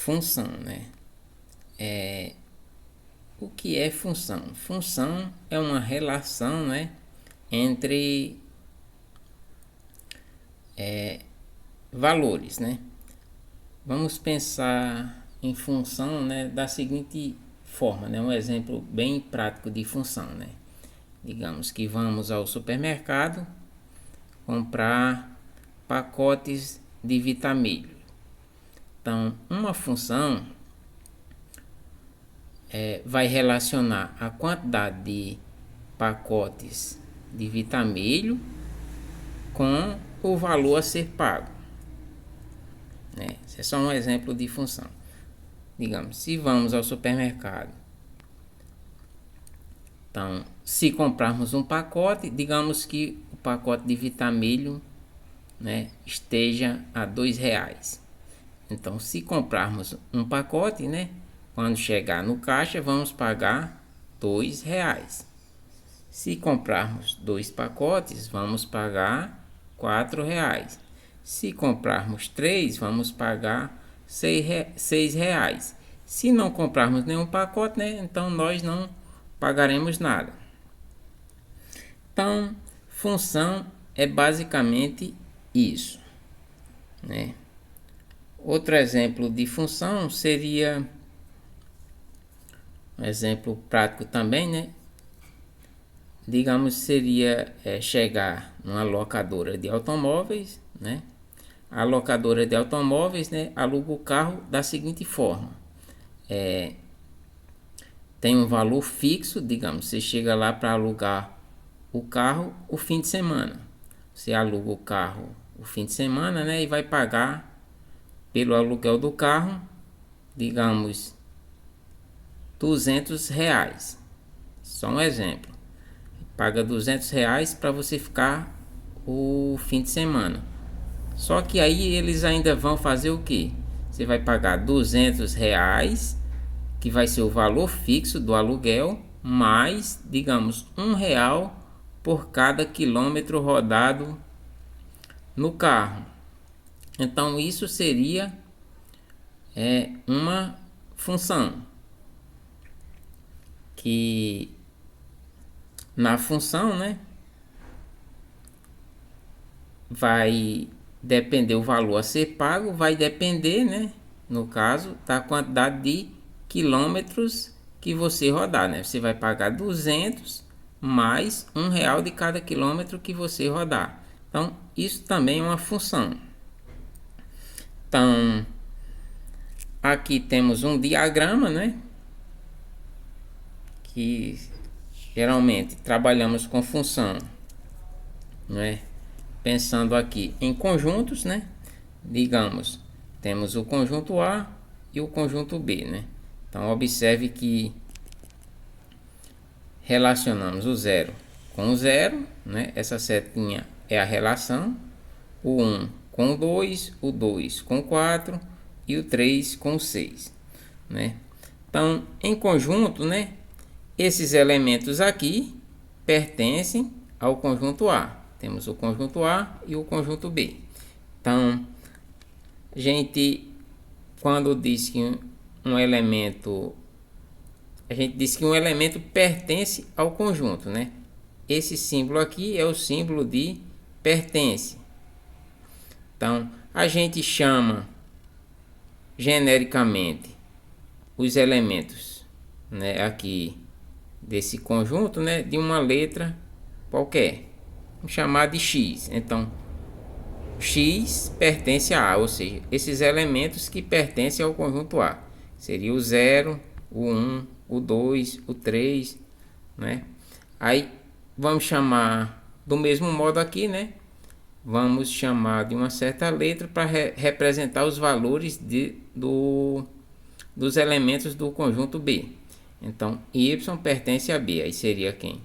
função, né? O que é função? Função é uma relação, né, entre valores, né? Vamos pensar em função, né, da seguinte forma, né? Um exemplo bem prático de função, né? Digamos que vamos ao supermercado comprar pacotes de Vitamilho. Então, uma função vai relacionar a quantidade de pacotes de Vitamilho com o valor a ser pago, né? Esse é só um exemplo de função. Digamos, se vamos ao supermercado, então, se comprarmos um pacote, digamos que o pacote de Vitamilho, né, esteja a R$ 2. Então, se comprarmos um pacote, né, quando chegar no caixa, vamos pagar R$ 2. Se comprarmos 2 pacotes, vamos pagar R$ 4. Se comprarmos 3, vamos pagar R$ 6. Se não comprarmos nenhum pacote, né, então nós não pagaremos nada. Então, função é basicamente isso, né? Outro exemplo de função seria um exemplo prático também, né? Digamos, seria chegar numa locadora de automóveis, né? A locadora de automóveis, né, aluga o carro da seguinte forma: tem um valor fixo, digamos, você chega lá para alugar o carro o fim de semana. Você aluga o carro o fim de semana, né, e vai pagar pelo aluguel do carro, digamos, R$ 200. Só um exemplo. Paga R$ 200 para você ficar o fim de semana. Só que aí eles ainda vão fazer o que? Você vai pagar R$ 200, que vai ser o valor fixo do aluguel, mais, digamos, R$ 1 por cada quilômetro rodado no carro. Então isso seria uma função que na função, né, vai depender o valor a ser pago, vai depender, né, no caso, da quantidade de quilômetros que você rodar, né? Você vai pagar 200 mais R$ 1 de cada quilômetro que você rodar. Então, isso também é uma função. Então, aqui temos um diagrama, né? Que geralmente trabalhamos com função, né? Pensando aqui em conjuntos, né? Digamos, temos o conjunto A e o conjunto B, né? Então, observe que relacionamos o 0 com o 0, né? Essa setinha é a relação. O 1 com o 2, o 2 com o 4 e o 3 com o 6, né? Então, em conjunto, né? Esses elementos aqui pertencem ao conjunto A. Temos o conjunto A e o conjunto B. Então, a gente, quando diz que um elemento, a gente diz que um elemento pertence ao conjunto, né? Esse símbolo aqui é o símbolo de pertence. Então, a gente chama genericamente os elementos, né, aqui desse conjunto, né, de uma letra qualquer. Vamos chamar de X. Então, X pertence a A, ou seja, esses elementos que pertencem ao conjunto A. Seria o 0, o 1, o 2, o 3, né? Aí, vamos chamar do mesmo modo aqui, né? Vamos chamar de uma certa letra para representar os valores dos elementos do conjunto B. Então, Y pertence a B. Aí seria quem?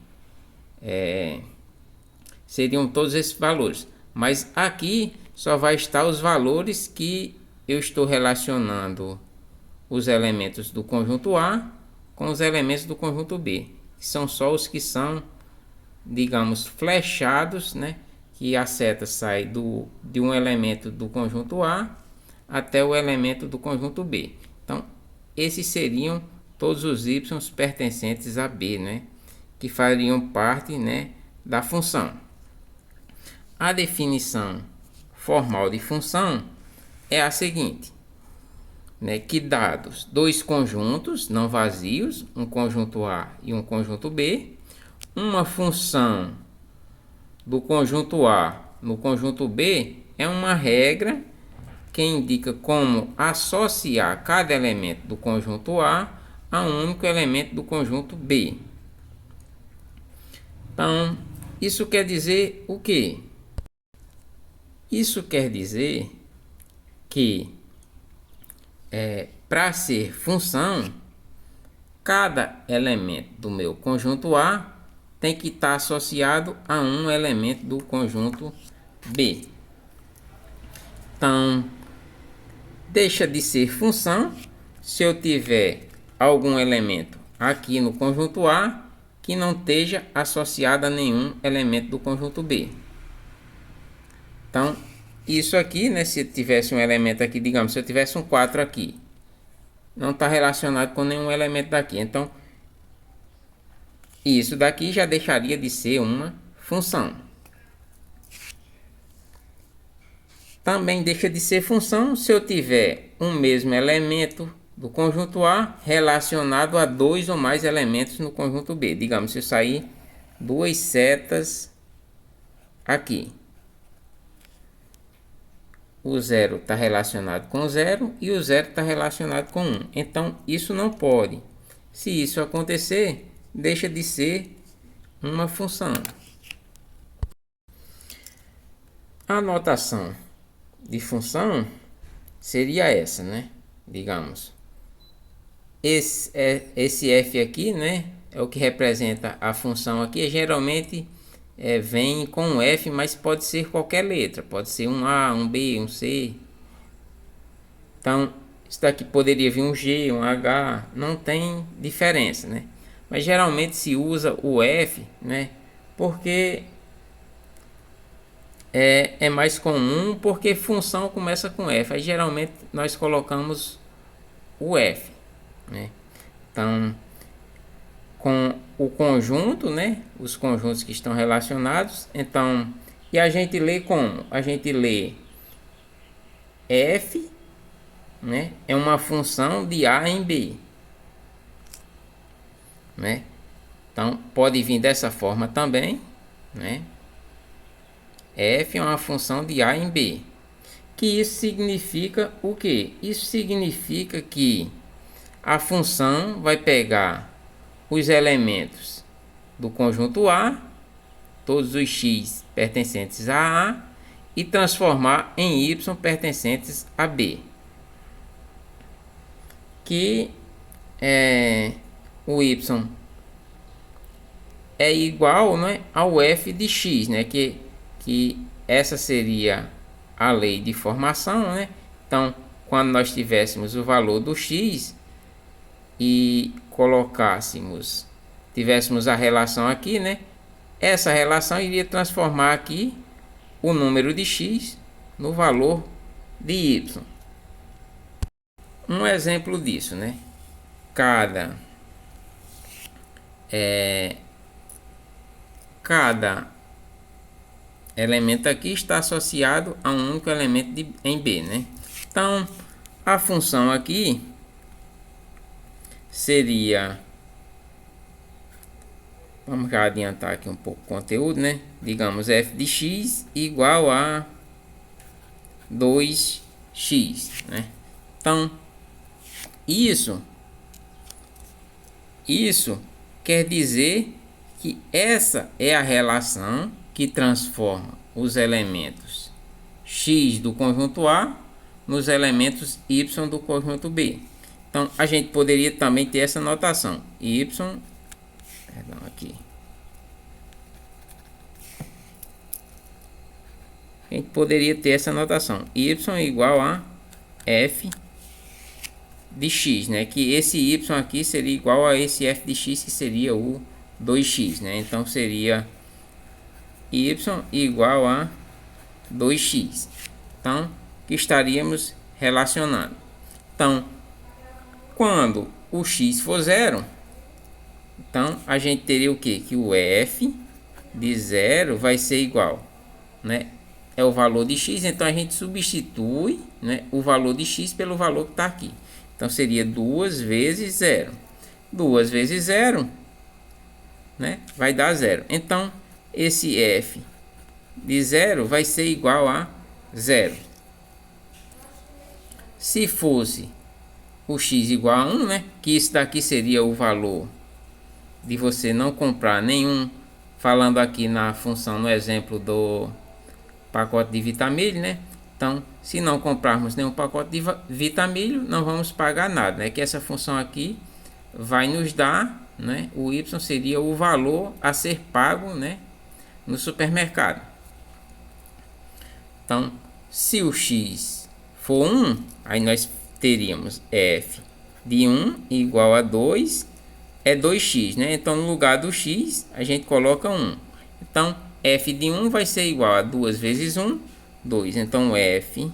Seriam todos esses valores. Mas aqui só vai estar os valores que eu estou relacionando os elementos do conjunto A com os elementos do conjunto B. Que são só os que são, digamos, flechados, né? Que a seta sai de um elemento do conjunto A até o elemento do conjunto B. Então, esses seriam todos os y pertencentes a b, né? Que fariam parte, né, da função. A definição formal de função é a seguinte, né, que dados dois conjuntos não vazios, um conjunto A e um conjunto B, uma função do conjunto A no conjunto B é uma regra que indica como associar cada elemento do conjunto A a um único elemento do conjunto B. Então, isso quer dizer o quê? Isso quer dizer que para ser função, cada elemento do meu conjunto A tem que estar associado a um elemento do conjunto B. Então, deixa de ser função se eu tiver algum elemento aqui no conjunto A que não esteja associado a nenhum elemento do conjunto B. Então, isso aqui, né, se eu tivesse um elemento aqui, digamos, se eu tivesse um 4 aqui, não está relacionado com nenhum elemento daqui. Então, isso daqui já deixaria de ser uma função. Também deixa de ser função se eu tiver um mesmo elemento do conjunto A relacionado a dois ou mais elementos no conjunto B. Digamos, se eu sair duas setas aqui. O 0 está relacionado com 0 e o 0 está relacionado com 1. Então, isso não pode. Se isso acontecer, deixa de ser uma função. A notação de função seria essa, né? Digamos, esse f aqui, né, é o que representa a função aqui. Geralmente vem com um f, mas pode ser qualquer letra. Pode ser um A, um B, um C. Então, isso daqui poderia vir um G, um H. Não tem diferença, né? Mas geralmente se usa o f, né? Porque é mais comum, porque função começa com f. Aí geralmente nós colocamos o f, né? Então, com o conjunto, né? Os conjuntos que estão relacionados. Então, e a gente lê como? A gente lê f, né? É uma função de A em B, né? Então, pode vir dessa forma também, né? F é uma função de A em B. Que isso significa o quê? Isso significa que a função vai pegar os elementos do conjunto A, todos os x pertencentes a A, e transformar em y pertencentes a B. Que o y é igual, né, ao f de x, né, que essa seria a lei de formação, né? Então, quando nós tivéssemos o valor do x e tivéssemos a relação aqui, né? Essa relação iria transformar aqui o número de x no valor de y. Um exemplo disso, né? Cada elemento aqui está associado a um único elemento em B, né? Então, a função aqui seria, vamos já adiantar aqui um pouco o conteúdo, né? Digamos, f de x igual a 2x, né? Então, isso quer dizer que essa é a relação que transforma os elementos x do conjunto A nos elementos y do conjunto B. Então, a gente poderia também ter essa notação. Aqui. A gente poderia ter essa notação. Y igual a f de x, né? Que esse y aqui seria igual a esse f de x, que seria o 2x, né? Então, seria y igual a 2x. Então, que estaríamos relacionando. Então, Quando o x for zero, então a gente teria o que? Que o f de zero vai ser igual, né? É o valor de x, então a gente substitui, né, o valor de x pelo valor que está aqui. Então seria 2 vezes zero. 2 vezes zero, né, vai dar zero. Então esse f de zero vai ser igual a zero. Se fosse o x igual a 1, né, que isso daqui seria o valor de você não comprar nenhum, falando aqui na função, no exemplo do pacote de Vitamilho, né? Então, se não comprarmos nenhum pacote de Vitamilho, não vamos pagar nada, né? Que essa função aqui vai nos dar, né? O y seria o valor a ser pago, né, no supermercado. Então, se o x for 1, aí nós teríamos f de 1 igual a 2 é 2x, né? Então, no lugar do x, a gente coloca 1. Então, f de 1 vai ser igual a 2 vezes 1, 2. Então, f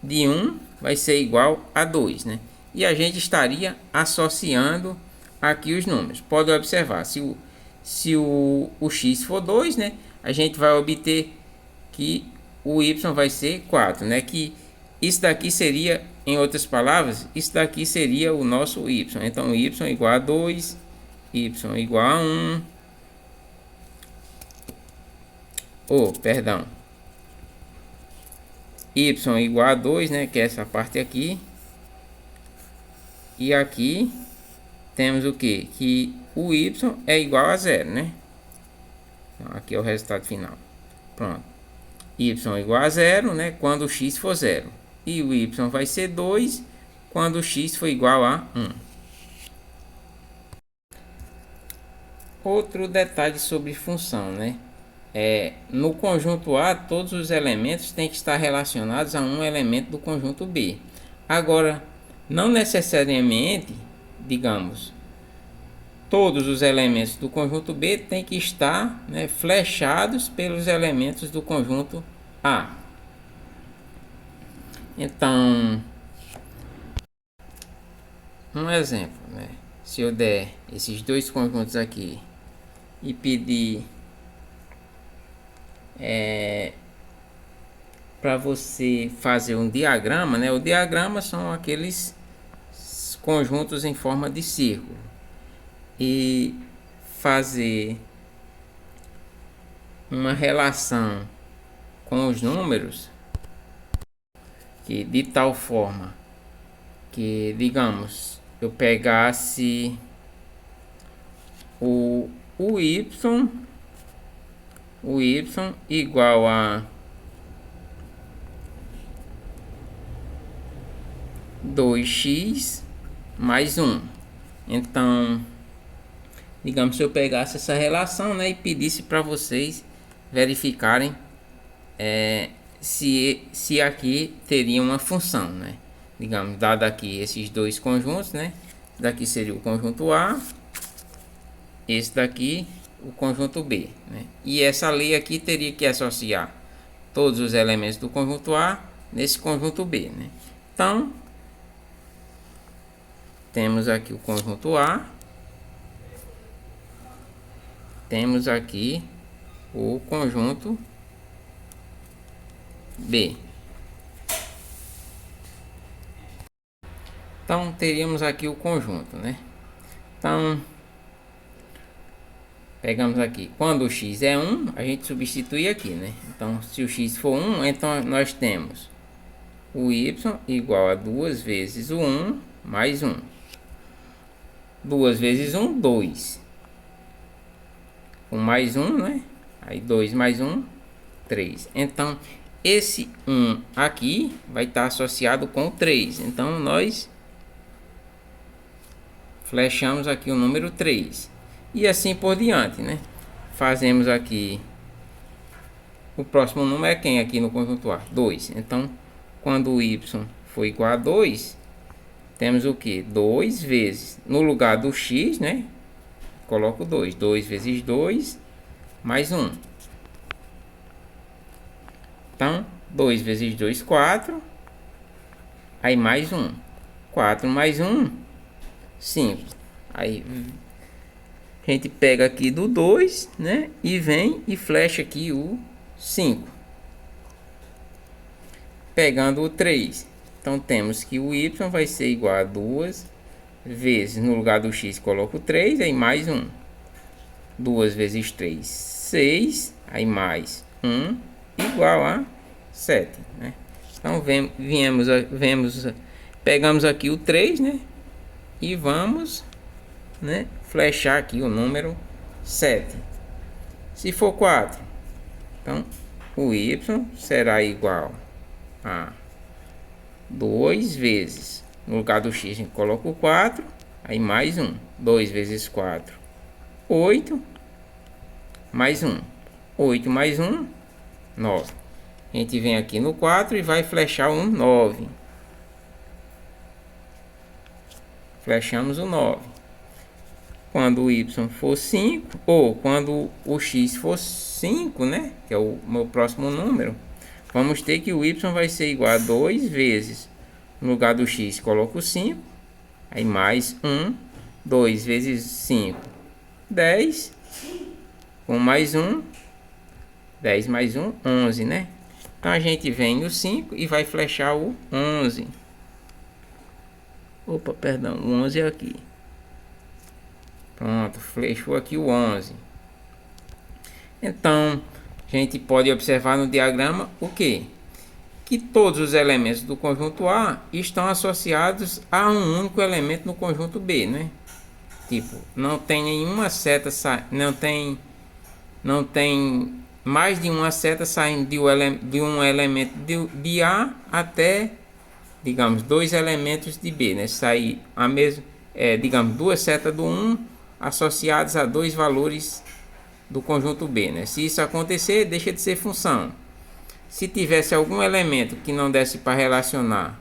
de 1 vai ser igual a 2, né? E a gente estaria associando aqui os números. Pode observar, se o x for 2, né? A gente vai obter que o y vai ser 4, né? Que isso daqui seria, em outras palavras, isso daqui seria o nosso y. Então, y igual a 2, y igual a 1. Perdão. Y igual a 2, né? Que é essa parte aqui. E aqui temos o que? Que o y é igual a 0, né? Então, aqui é o resultado final. Pronto. Y igual a 0, né? Quando o x for 0. E o y vai ser 2 quando o x for igual a 1. Outro detalhe sobre função, né? No conjunto A, todos os elementos têm que estar relacionados a um elemento do conjunto B. Agora, não necessariamente, digamos, todos os elementos do conjunto B têm que estar, né, flechados pelos elementos do conjunto A. Então, um exemplo, né? Se eu der esses dois conjuntos aqui e pedir para você fazer um diagrama, né? O diagrama são aqueles conjuntos em forma de círculo. E fazer uma relação com os números que de tal forma que, digamos, eu pegasse o y igual a 2x mais 1. Então, digamos, se eu pegasse essa relação, né, e pedisse para vocês verificarem se aqui teria uma função, né? Digamos, dado aqui esses dois conjuntos, né? Daqui seria o conjunto A, esse daqui o conjunto B, né? E essa lei aqui teria que associar todos os elementos do conjunto A nesse conjunto B, né? Então, temos aqui o conjunto A, temos aqui o conjunto B. Então, teríamos aqui o conjunto, né? Então, pegamos aqui, quando o x é 1, a gente substitui aqui, né? Então, se o x for 1, então nós temos o y igual a 2 vezes o 1 mais 1. 2 vezes 1, 2. Com mais 1, né? Aí 2 mais 1, 3. Então, esse 1 aqui vai estar associado com 3. Então, nós flechamos aqui o número 3. E assim por diante, né? Fazemos aqui. O próximo número é quem aqui no conjunto A? 2. Então, quando o y for igual a 2, temos o que? 2 vezes, no lugar do x, né? Coloco 2. 2 vezes 2, mais 1. Então, 2 vezes 2, 4. Aí mais 1. 4 mais 1, 5. Aí a gente pega aqui do 2, né? E vem e flecha aqui o 5. Pegando o 3. Então temos que o y vai ser igual a 2 vezes, no lugar do x coloco 3, aí mais 1. 2 vezes 3, 6, aí mais 1, igual a 7, né? Então pegamos aqui o 3, né? E vamos, né, flechar aqui o número 7. Se for 4, então o y será igual a 2 vezes, no lugar do x a gente coloca o 4, aí mais 1. 2 vezes 4, 8, mais 1. 8 mais 1, 9. A gente vem aqui no 4 e vai flechar um 9. Flechamos o 9. Quando o y for 5, ou quando o x for 5, né? Que é o meu próximo número, vamos ter que o y vai ser igual a 2 vezes, no lugar do x coloco 5, aí mais 1, 2 vezes 5, 10, com mais 1, 10 mais 1, 11, né? Então a gente vem no 5 e vai flechar o 11. Opa, perdão, o 11 é aqui. Pronto, flechou aqui o 11. Então, a gente pode observar no diagrama o quê? Que todos os elementos do conjunto A estão associados a um único elemento no conjunto B, né? Tipo, não tem nenhuma seta, não tem mais de uma seta saindo de um elemento de A até, digamos, dois elementos de B, né? Sair a mesma, digamos, duas setas do 1 associadas a dois valores do conjunto B, né? Se isso acontecer, deixa de ser função. Se tivesse algum elemento que não desse para relacionar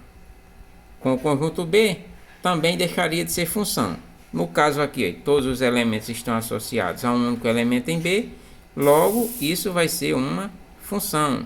com o conjunto B, também deixaria de ser função. No caso aqui, todos os elementos estão associados a um único elemento em B, logo isso vai ser uma função.